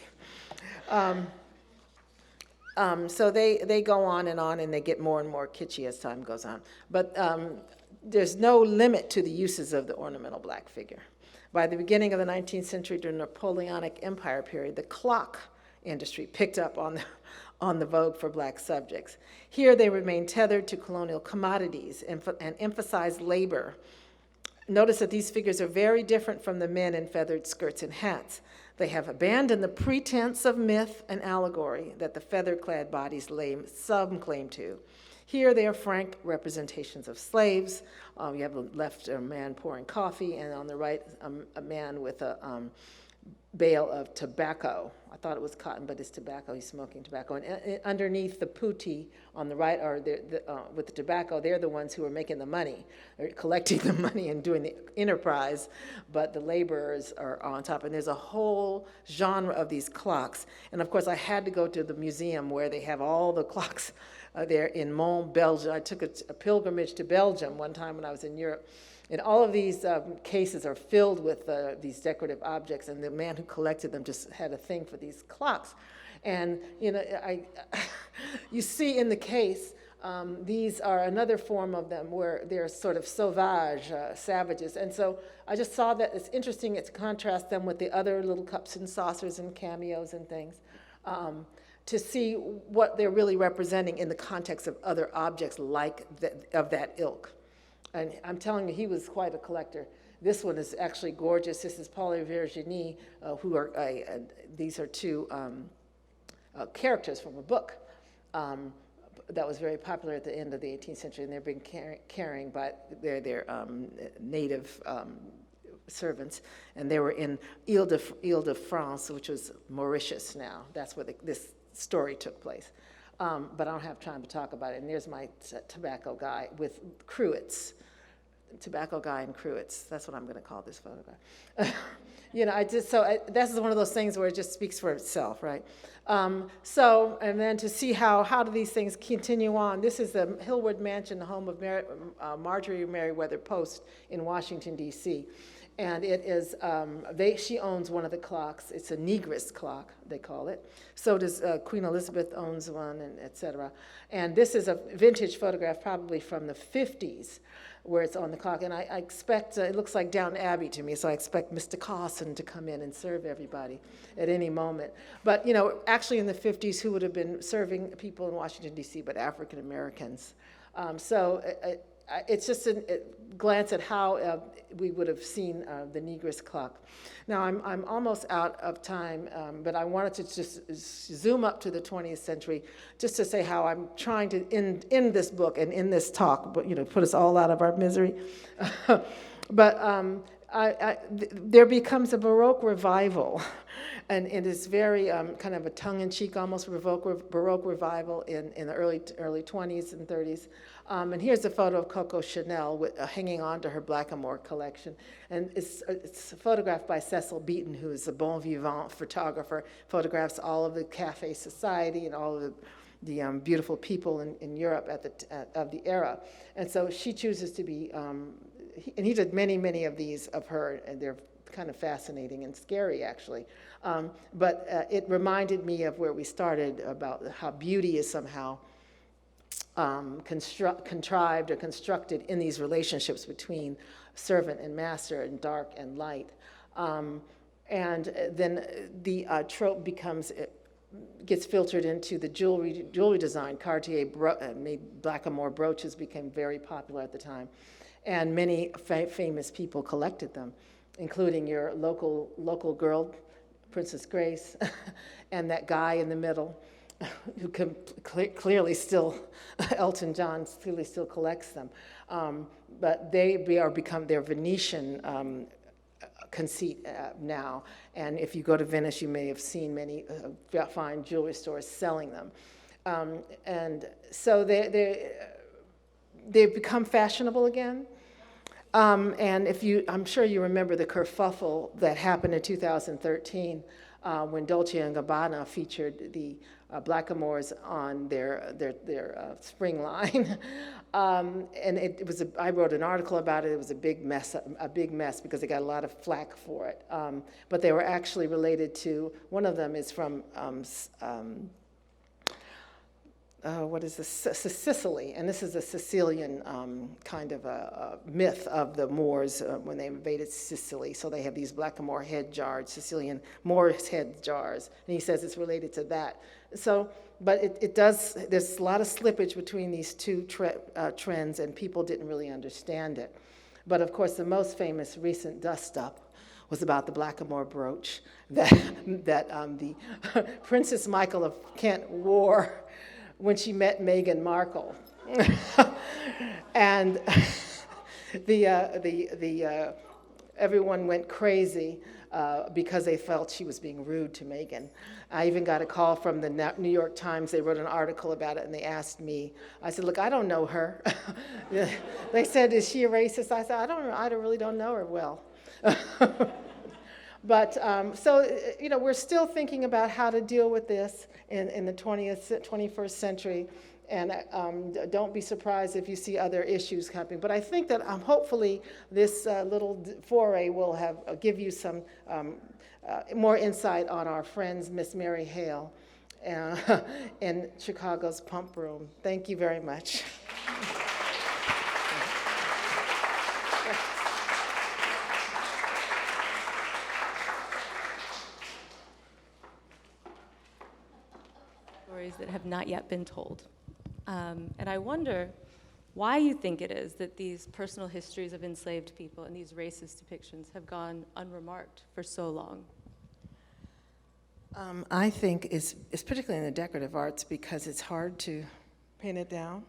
So they go on, and they get more and more kitschy as time goes on. But there's no limit to the uses of the ornamental black figure. By the beginning of the 19th century, during the Napoleonic Empire period, the clock industry picked up on the vogue for black subjects. Here they remain tethered to colonial commodities and emphasize labor. Notice that these figures are very different from the men in feathered skirts and hats. They have abandoned the pretense of myth and allegory that the feather-clad bodies lay some claim to. Here they are frank representations of slaves. You have the left a man pouring coffee, and on the right a man with a bale of tobacco. I thought it was cotton, but it's tobacco. He's smoking tobacco. And underneath the putti on the right, or with the tobacco, they're the ones who are making the money. They're collecting the money and doing the enterprise, but the laborers are on top. And there's a whole genre of these clocks. And of course, I had to go to the museum where they have all the clocks there in Mons, Belgium. I took a pilgrimage to Belgium one time when I was in Europe. And all of these cases are filled with these decorative objects, and the man who collected them just had a thing for these clocks. And you see in the case, these are another form of them where they're sort of sauvage, savages. And so I just saw that it's interesting to contrast them with the other little cups and saucers and cameos and things, to see what they're really representing in the context of other objects of that ilk. And I'm telling you, he was quite a collector. This one is actually gorgeous. This is Paul and Virginie, these are two characters from a book that was very popular at the end of the 18th century, and they're being carrying by their native servants, and they were in Ile-de-France, which was Mauritius now. That's where this story took place. But I don't have time to talk about it. And there's my tobacco guy with cruets. Tobacco guy and cruets. That's what I'm going to call this photograph. This is one of those things where it just speaks for itself, right? And then to see how do these things continue on. This is the Hillwood Mansion, the home of Marjorie Merriweather Post in Washington, D.C. And it is, she owns one of the clocks. It's a negress clock, they call it. So does Queen Elizabeth owns one, and et cetera. And this is a vintage photograph, probably from the 50s, where it's on the clock. And I expect, it looks like Downton Abbey to me, so I expect Mr. Carson to come in and serve everybody at any moment. But, actually in the 50s, who would have been serving people in Washington, D.C., but African Americans? It's just a glance at how we would have seen the negress clock. Now, I'm almost out of time, but I wanted to just zoom up to the 20th century just to say how I'm trying to end this book and in this talk, but put us all out of our misery. But there becomes a Baroque revival, and it is very kind of a tongue-in-cheek, almost Baroque revival in the early 20s and 30s. And here's a photo of Coco Chanel hanging on to her Blackamoor collection. And it's photographed by Cecil Beaton, who is a bon vivant photographer, photographs all of the cafe society and all of the beautiful people in Europe of the era. And so she chooses to be, and he did many, many of these of her, and they're kind of fascinating and scary, actually. But it reminded me of where we started about how beauty is somehow contrived or constructed in these relationships between servant and master and dark and light. And then the trope gets filtered into the jewelry design. Cartier made Blackamoor brooches, became very popular at the time. And many famous people collected them, including your local girl Princess Grace, and that guy in the middle who clearly still, Elton John clearly still collects them. But they're Venetian conceit now. And if you go to Venice, you may have seen many fine jewelry stores selling them. And so they've become fashionable again. And I'm sure you remember the kerfuffle that happened in 2013 when Dolce & Gabbana featured the Blackamoors on their spring line. And I wrote an article about it. It was a big mess because they got a lot of flack for it. But they were actually related to, one of them is from Sicily, and this is a Sicilian kind of a myth of the Moors when they invaded Sicily. So they have these Blackamoor head jars, Sicilian Moors head jars, and he says it's related to that. So, but there's a lot of slippage between these two trends, and people didn't really understand it. But of course, the most famous recent dust-up was about the Blackamoor brooch that the Princess Michael of Kent wore when she met Meghan Markle. And everyone went crazy because they felt she was being rude to Meghan. I even got a call from the New York Times. They wrote an article about it, and they asked me. I said, look, I don't know her. They said, is she a racist? I said, I really don't know her well. But so, we're still thinking about how to deal with this in the 21st century, and don't be surprised if you see other issues happening. But I think that hopefully this little foray will give you some more insight on our friends, Miss Mary Hale, in Chicago's Pump Room. Thank you very much. That have not yet been told. And I wonder why you think it is that these personal histories of enslaved people and these racist depictions have gone unremarked for so long. I think it's particularly in the decorative arts because it's hard to pin it down.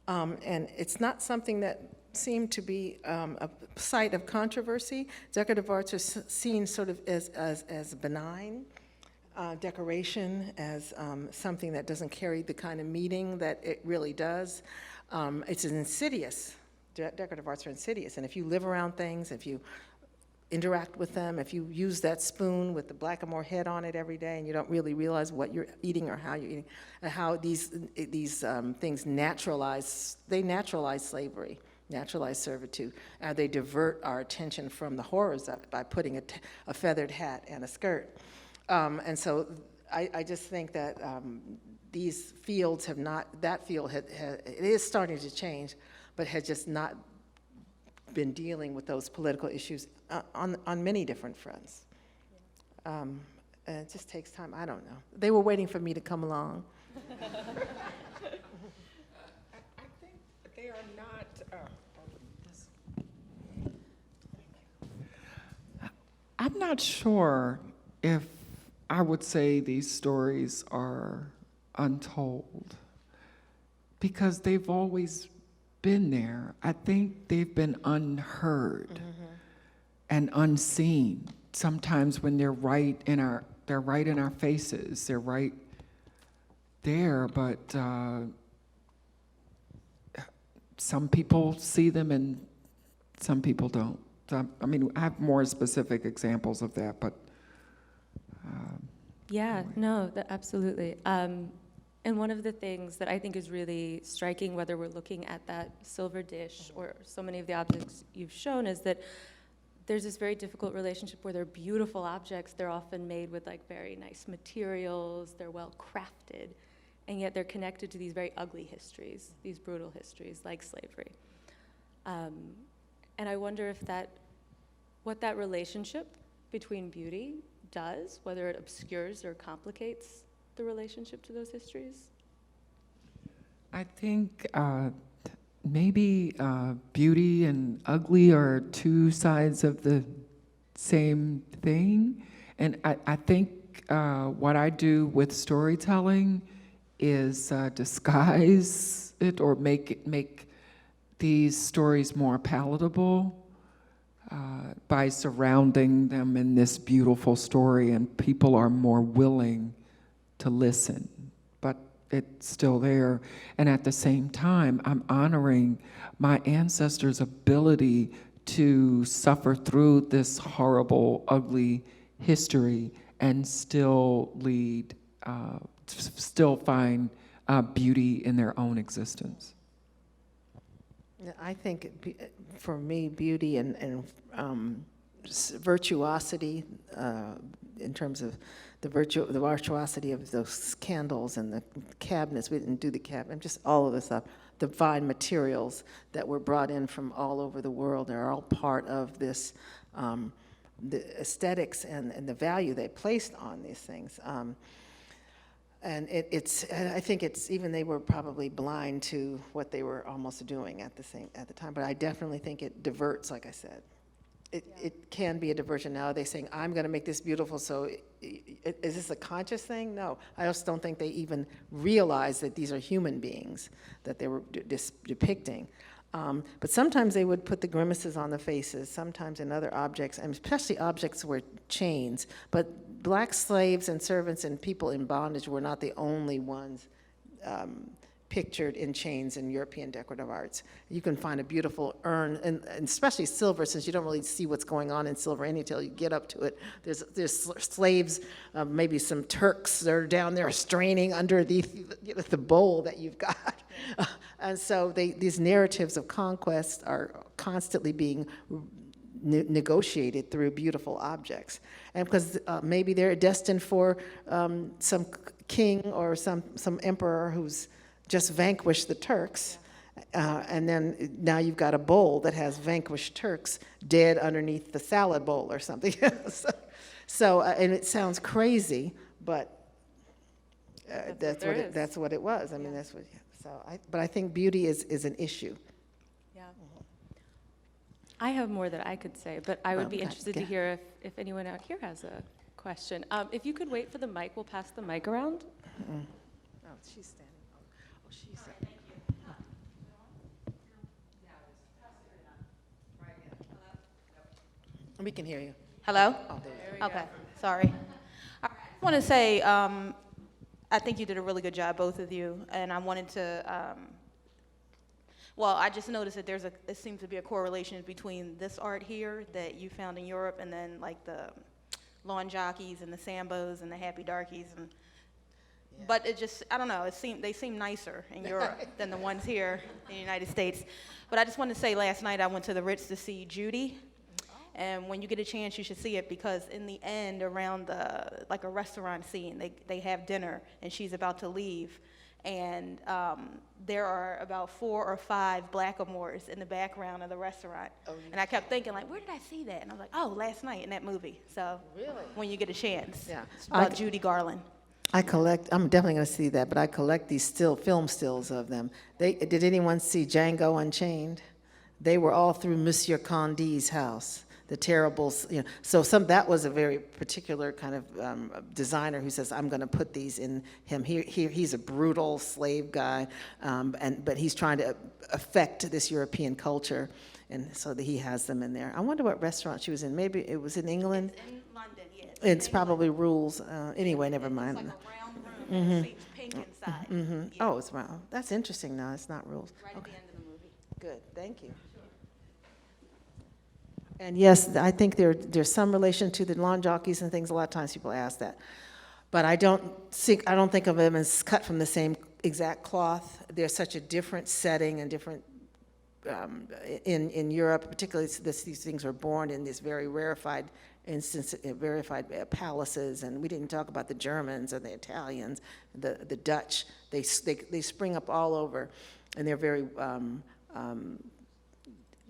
And it's not something that seemed to be a site of controversy. Decorative arts are seen sort of as benign. Decoration as something that doesn't carry the kind of meaning that it really does. It's an insidious, decorative arts are insidious, and if you live around things, if you interact with them, if you use that spoon with the Blackamoor head on it every day and you don't really realize what you're eating or how you're eating, and how these things naturalize slavery, naturalize servitude. They divert our attention from the horrors of it by putting a feathered hat and a skirt. And so I just think that these fields have not, that field it is starting to change, but has just not been dealing with those political issues on many different fronts. And it just takes time, I don't know. They were waiting for me to come along. I think they are not, I'm not sure if I would say these stories are untold because they've always been there. I think they've been unheard and unseen. Sometimes when they're right in our faces, they're right there, but some people see them and some people don't. I mean, I have more specific examples of that, but absolutely. And one of the things that I think is really striking, whether we're looking at that silver dish or so many of the objects you've shown, is that there's this very difficult relationship where they're beautiful objects. They're often made with like very nice materials. They're well crafted, and yet they're connected to these very ugly histories, these brutal histories like slavery. And I wonder if what that relationship between beauty does, whether it obscures or complicates the relationship to those histories? I think maybe beauty and ugly are two sides of the same thing, And I think what I do with storytelling is disguise it or make these stories more palatable by surrounding them in this beautiful story, and people are more willing to listen, but it's still there. And at the same time, I'm honoring my ancestors' ability to suffer through this horrible, ugly history and still lead, still find beauty in their own existence. I think for me, beauty and virtuosity, in terms of the virtuosity of those candles and the cabinets. We didn't do the cabinet, just all of the stuff. The fine materials that were brought in from all over the world. They're all part of this, the aesthetics and the value they placed on these things. And I think it's, even they were probably blind to what they were almost doing at the time, but I definitely think it diverts, like I said. It can be a diversion. Now they're saying, I'm gonna make this beautiful, so is this a conscious thing? No, I also don't think they even realize that these are human beings that they were depicting. But sometimes they would put the grimaces on the faces, sometimes in other objects, and especially objects were chains. But black slaves and servants and people in bondage were not the only ones pictured in chains in European decorative arts. You can find a beautiful urn, and especially silver, since you don't really see what's going on in silver until you get up to it. There's slaves, maybe some Turks that are down there straining under the bowl that you've got. And so these narratives of conquest are constantly being negotiated through beautiful objects. And because maybe they're destined for some king or some emperor who's just vanquished the Turks, and then now you've got a bowl that has vanquished Turks dead underneath the salad bowl or something. So and it sounds crazy, but that's what it was. I mean, that's what. So but I think beauty is an issue. Yeah. I have more that I could say, but I would be interested to hear if anyone out here has a question. If you could wait for the mic, we'll pass the mic around. Mm-hmm. Oh, she's standing. Oh, she's. We can hear you. Hello? Oh, there you go. Okay, sorry. I want to say, I think you did a really good job, both of you, and I wanted to, well, I just noticed that it seems to be a correlation between this art here that you found in Europe and then like the lawn jockeys and the sambos and the happy darkies, and but it just, I don't know, they seem nicer in Europe than the ones here in the United States. But I just wanted to say, last night I went to the Ritz to see Judy. And when you get a chance, you should see it, because in the end, around like a restaurant scene, they have dinner, and she's about to leave. And there are about 4 or 5 Blackamoors in the background of the restaurant. And I kept thinking, like, where did I see that? And I was like, oh, last night in that movie. So really, when you get a chance. Yeah. It's about Judy Garland. I'm definitely going to see that, but I collect these film stills of them. Did anyone see Django Unchained? They were all through Monsieur Condi's house. The terribles, so that was a very particular kind of designer who says, I'm going to put these in him. He's a brutal slave guy, but he's trying to affect this European culture, and so that he has them in there. I wonder what restaurant she was in. Maybe it was in England? It's in London, yes. It's probably Rules. Anyway, never mind. It's like a round room, and it's pink inside. Mm-hmm. Yeah. Oh, it's round. That's interesting. No, it's not Rules. Right at the end of the movie. Good, thank you. And yes, I think there's some relation to the lawn jockeys and things. A lot of times people ask that, but I don't think of them as cut from the same exact cloth. There's such a different setting and different in Europe, particularly these things were born in this very rarefied instance, rarefied palaces. And we didn't talk about the Germans or the Italians, the Dutch. They spring up all over, and they're very.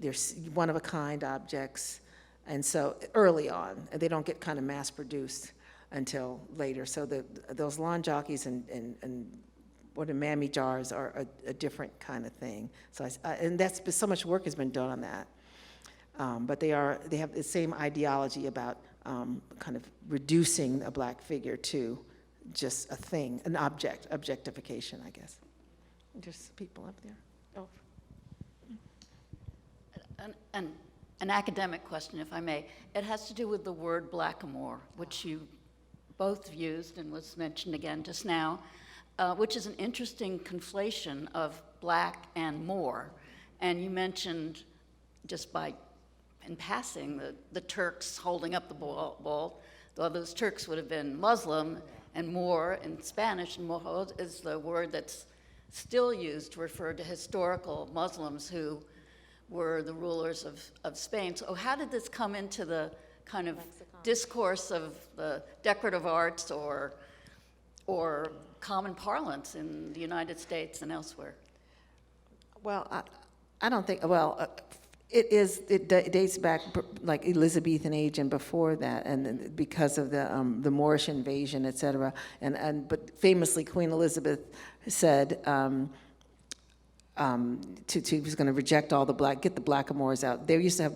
They're one-of-a-kind objects, and so early on, they don't get kind of mass-produced until later. So those lawn jockeys and what are mammy jars are a different kind of thing. So and so much work has been done on that. But they have the same ideology about kind of reducing a black figure to just a thing, an object, objectification, I guess. Just people up there. Oh. An academic question, if I may. It has to do with the word blackamoor, which you both used and was mentioned again just now, which is an interesting conflation of black and Moor. And you mentioned, just in passing, the Turks holding up the ball. Though those Turks would have been Muslim, and Moor in Spanish, and Moor is the word that's still used to refer to historical Muslims who were the rulers of Spain. So how did this come into the kind of discourse of the decorative arts or common parlance in the United States and elsewhere? Well, I don't think, it dates back like Elizabethan age and before that, and because of the Moorish invasion, et cetera. But famously, Queen Elizabeth said, she was going to reject all get the blackamoors out. They used to have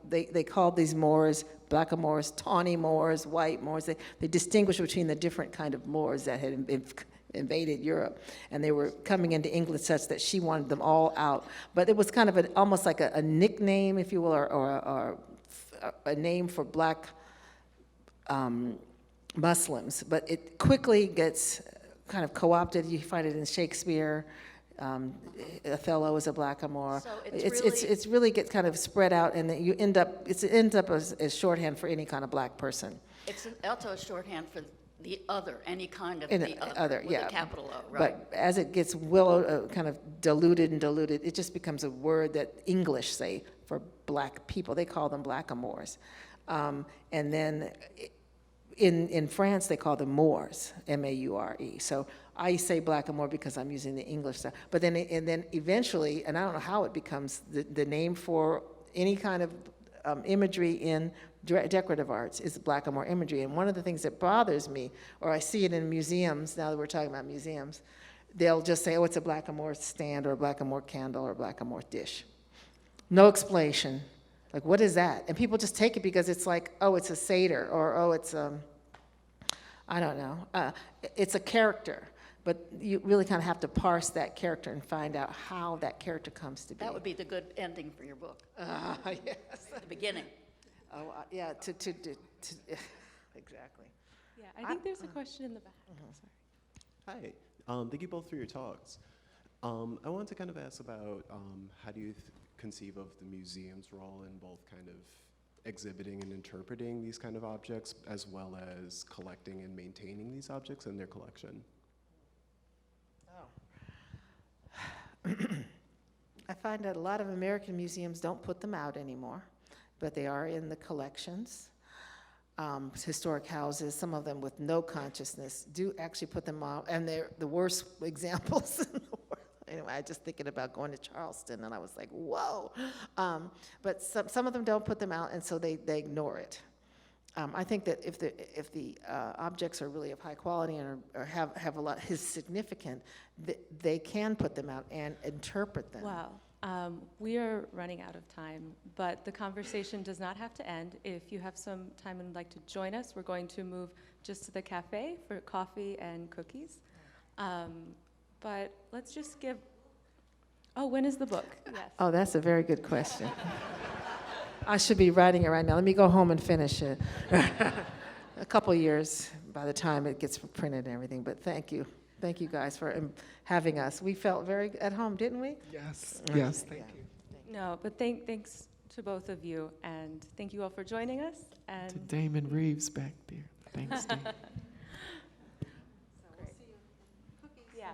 they called these Moors blackamoors, tawny Moors, white Moors. They distinguished between the different kind of Moors that had invaded Europe, and they were coming into England such that she wanted them all out. But it was kind of almost like a nickname, if you will, or a name for black Muslims. But it quickly gets kind of co-opted. You find it in Shakespeare. Othello is a blackamoor. So it's really gets kind of spread out, and then it ends up as shorthand for any kind of black person. It's also a shorthand for the other, any kind of In the other, with a capital O, right? But as it gets kind of diluted, it just becomes a word that English say for black people. They call them blackamoors. And then in France, they call them Moors, M-A-U-R-E. So I say blackamoor because I'm using the English stuff. But then eventually, and I don't know how it becomes the name for any kind of imagery in decorative arts is blackamoor imagery. And one of the things that bothers me, or I see it in museums, now that we're talking about museums, they'll just say, oh, it's a blackamoor stand or a blackamoor candle or a blackamoor dish. No explanation. Like, what is that? And people just take it because it's like, oh, it's a satyr, or oh, it's I don't know. It's a character. But you really kind of have to parse that character and find out how that character comes to be. That would be the good ending for your book. Yes. The beginning. Oh, yeah, exactly. Yeah, I think there's a question in the back. Sorry. Hi, thank you both for your talks. I wanted to kind of ask about how do you conceive of the museum's role in both kind of exhibiting and interpreting these kind of objects, as well as collecting and maintaining these objects in their collection? I find that a lot of American museums don't put them out anymore, but they are in the collections. Historic houses, some of them with no consciousness, do actually put them out, and they're the worst examples in the world. Anyway, I just thinking about going to Charleston, and I was like, whoa. But some of them don't put them out, and so they ignore it. I think that if the objects are really of high quality and have a lot is significant, they can put them out and interpret them. Wow. We are running out of time, but the conversation does not have to end. If you have some time and would like to join us, we're going to move just to the cafe for coffee and cookies. But let's just give, when is the book? Yes. Oh, that's a very good question. I should be writing it right now. Let me go home and finish it. A couple years by the time it gets printed and everything, but thank you. Thank you guys for having us. We felt very at home, didn't we? Yes, yes, thank you. No, but thanks to both of you, and thank you all for joining us. And To Damon Reeves back there. Thanks, Damon. yeah.